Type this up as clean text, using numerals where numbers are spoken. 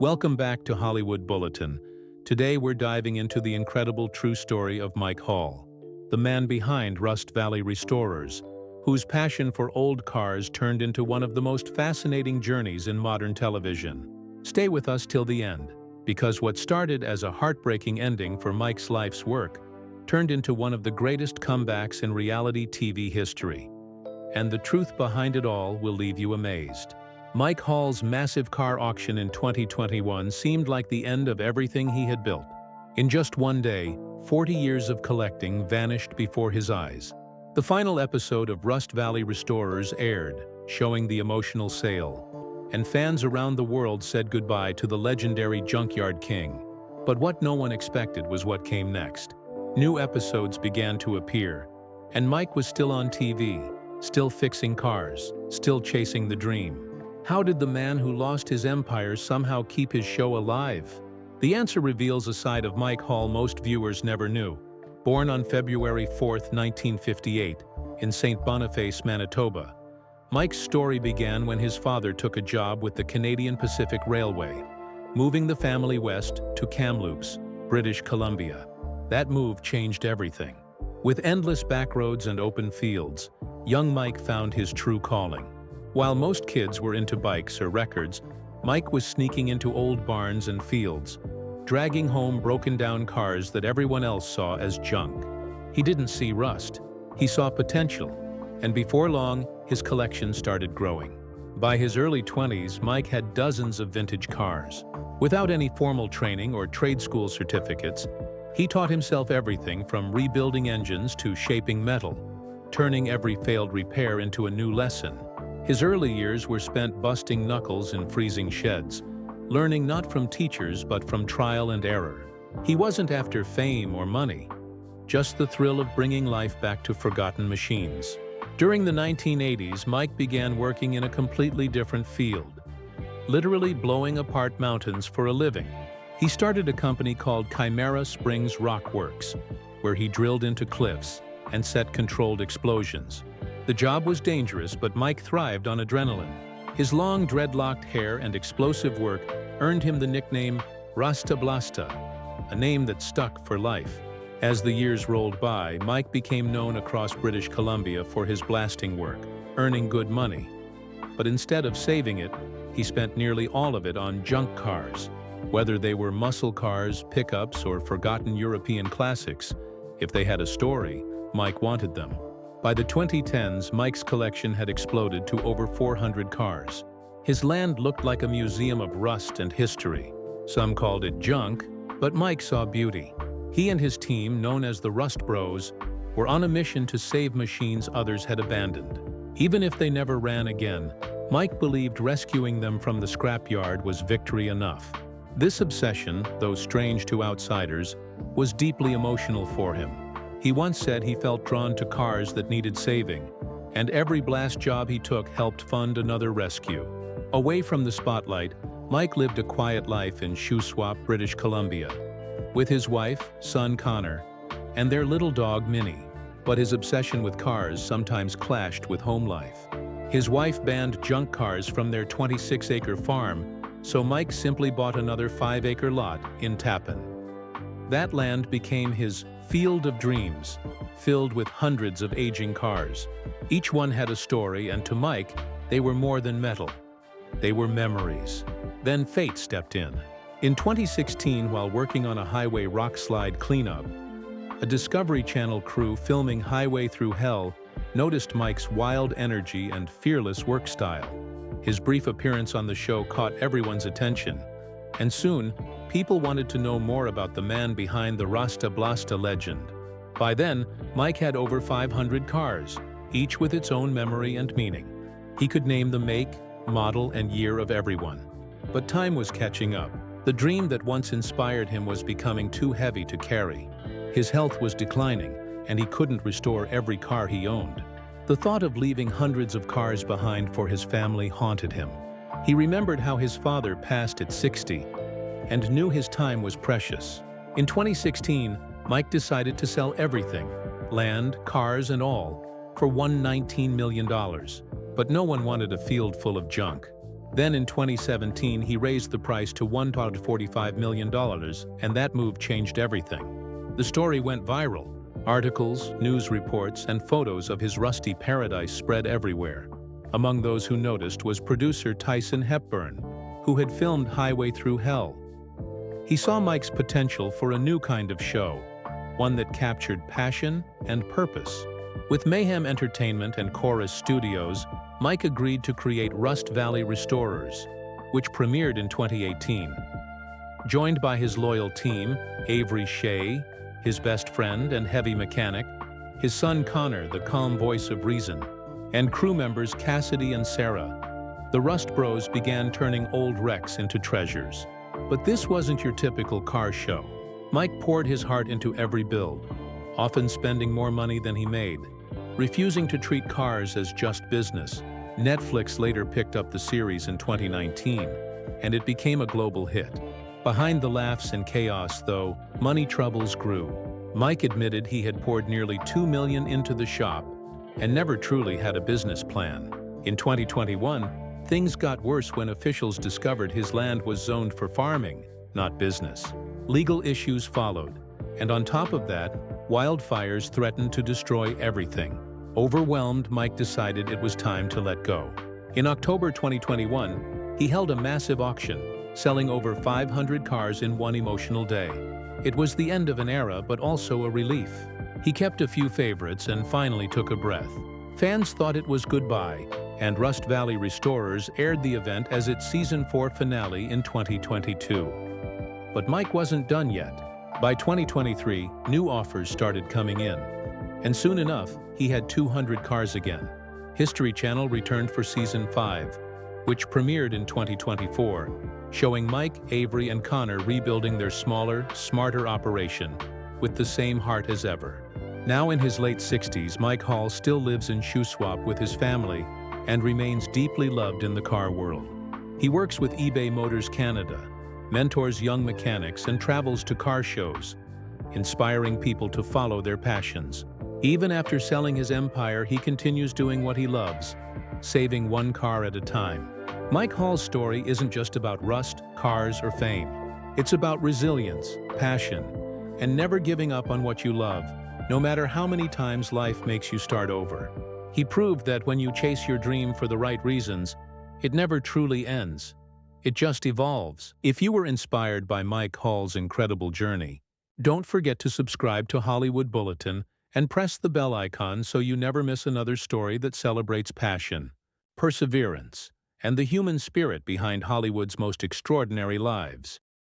Welcome back to Hollywood Bulletin. Today we're diving into the incredible true story of Mike Hall, the man behind Rust Valley Restorers, whose passion for old cars turned into one of the most fascinating journeys in modern television. Stay with us till the end, because what started as a heartbreaking ending for Mike's life's work turned into one of the greatest comebacks in reality TV history. And the truth behind it all will leave you amazed. Mike Hall's massive car auction in 2021 seemed like the end of everything he had built. In just one day, 40 years of collecting vanished before his eyes. The final episode of Rust Valley Restorers aired, showing the emotional sale, and fans around the world said goodbye to the legendary Junkyard King. But what no one expected was what came next. New episodes began to appear, and Mike was still on TV, still fixing cars, still chasing the dream. How did the man who lost his empire somehow keep his show alive? The answer reveals a side of Mike Hall most viewers never knew. Born on February 4, 1958, in St. Boniface, Manitoba, Mike's story began when his father took a job with the Canadian Pacific Railway, moving the family west to Kamloops, British Columbia. That move changed everything. With endless backroads and open fields, young Mike found his true calling. While most kids were into bikes or records, Mike was sneaking into old barns and fields, dragging home broken-down cars that everyone else saw as junk. He didn't see rust. He saw potential, and before long, his collection started growing. By his early 20s, Mike had dozens of vintage cars. Without any formal training or trade school certificates, he taught himself everything from rebuilding engines to shaping metal, turning every failed repair into a new lesson. His early years were spent busting knuckles in freezing sheds, learning not from teachers but from trial and error. He wasn't after fame or money, just the thrill of bringing life back to forgotten machines. During the 1980s, Mike began working in a completely different field, literally blowing apart mountains for a living. He started a company called Chimera Springs Rock Works, where he drilled into cliffs and set controlled explosions. The job was dangerous, but Mike thrived on adrenaline. His long dreadlocked hair and explosive work earned him the nickname Rasta Blasta, a name that stuck for life. As the years rolled by, Mike became known across British Columbia for his blasting work, earning good money. But instead of saving it, he spent nearly all of it on junk cars. Whether they were muscle cars, pickups, or forgotten European classics, if they had a story, Mike wanted them. By the 2010s, Mike's collection had exploded to over 400 cars. His land looked like a museum of rust and history. Some called it junk, but Mike saw beauty. He and his team, known as the Rust Bros, were on a mission to save machines others had abandoned. Even if they never ran again, Mike believed rescuing them from the scrapyard was victory enough. This obsession, though strange to outsiders, was deeply emotional for him. He once said he felt drawn to cars that needed saving, and every blast job he took helped fund another rescue. Away from the spotlight, Mike lived a quiet life in Shuswap, British Columbia, with his wife, son Connor, and their little dog Minnie. But his obsession with cars sometimes clashed with home life. His wife banned junk cars from their 26-acre farm, so Mike simply bought another 5-acre lot in Tappan. That land became his field of dreams, filled with hundreds of aging cars. Each one had a story, and to Mike, they were more than metal. They were memories. Then fate stepped in. In 2016, while working on a highway rock slide cleanup, a Discovery Channel crew filming Highway Through Hell noticed Mike's wild energy and fearless work style. His brief appearance on the show caught everyone's attention, and soon, people wanted to know more about the man behind the Rasta Blasta legend. By then, Mike had over 500 cars, each with its own memory and meaning. He could name the make, model, and year of everyone. But time was catching up. The dream that once inspired him was becoming too heavy to carry. His health was declining, and he couldn't restore every car he owned. The thought of leaving hundreds of cars behind for his family haunted him. He remembered how his father passed at 60, and knew his time was precious. In 2016, Mike decided to sell everything, land, cars, and all, for $119 million. But no one wanted a field full of junk. Then in 2017, he raised the price to $145 million, and that move changed everything. The story went viral. Articles, news reports, and photos of his rusty paradise spread everywhere. Among those who noticed was producer Tyson Hepburn, who had filmed Highway Through Hell. He saw Mike's potential for a new kind of show, one that captured passion and purpose. With Mayhem Entertainment and Chorus Studios, Mike agreed to create Rust Valley Restorers, which premiered in 2018. Joined by his loyal team, Avery Shea, his best friend and heavy mechanic, his son Connor, the calm voice of reason, and crew members Cassidy and Sarah, the Rust Bros began turning old wrecks into treasures. But this wasn't your typical car show. Mike poured his heart into every build, often spending more money than he made, refusing to treat cars as just business. Netflix later picked up the series in 2019, and it became a global hit. Behind the laughs and chaos, though, money troubles grew. Mike admitted he had poured nearly $2 million into the shop and never truly had a business plan. In 2021, things got worse when officials discovered his land was zoned for farming, not business. Legal issues followed, and on top of that, wildfires threatened to destroy everything. Overwhelmed, Mike decided it was time to let go. In October 2021, he held a massive auction, selling over 500 cars in one emotional day. It was the end of an era, but also a relief. He kept a few favorites and finally took a breath. Fans thought it was goodbye, and Rust Valley Restorers aired the event as its Season 4 finale in 2022. But Mike wasn't done yet. By 2023, new offers started coming in. And soon enough, he had 200 cars again. History Channel returned for Season 5, which premiered in 2024, showing Mike, Avery, and Connor rebuilding their smaller, smarter operation with the same heart as ever. Now in his late 60s, Mike Hall still lives in Shuswap with his family and remains deeply loved in the car world. He works with eBay Motors Canada, mentors young mechanics, and travels to car shows, inspiring people to follow their passions. Even after selling his empire, he continues doing what he loves, saving one car at a time. Mike Hall's story isn't just about rust, cars, or fame. It's about resilience, passion, and never giving up on what you love, no matter how many times life makes you start over. He proved that when you chase your dream for the right reasons, it never truly ends. It just evolves. If you were inspired by Mike Hall's incredible journey, don't forget to subscribe to Hollywood Bulletin and press the bell icon so you never miss another story that celebrates passion, perseverance, and the human spirit behind Hollywood's most extraordinary lives.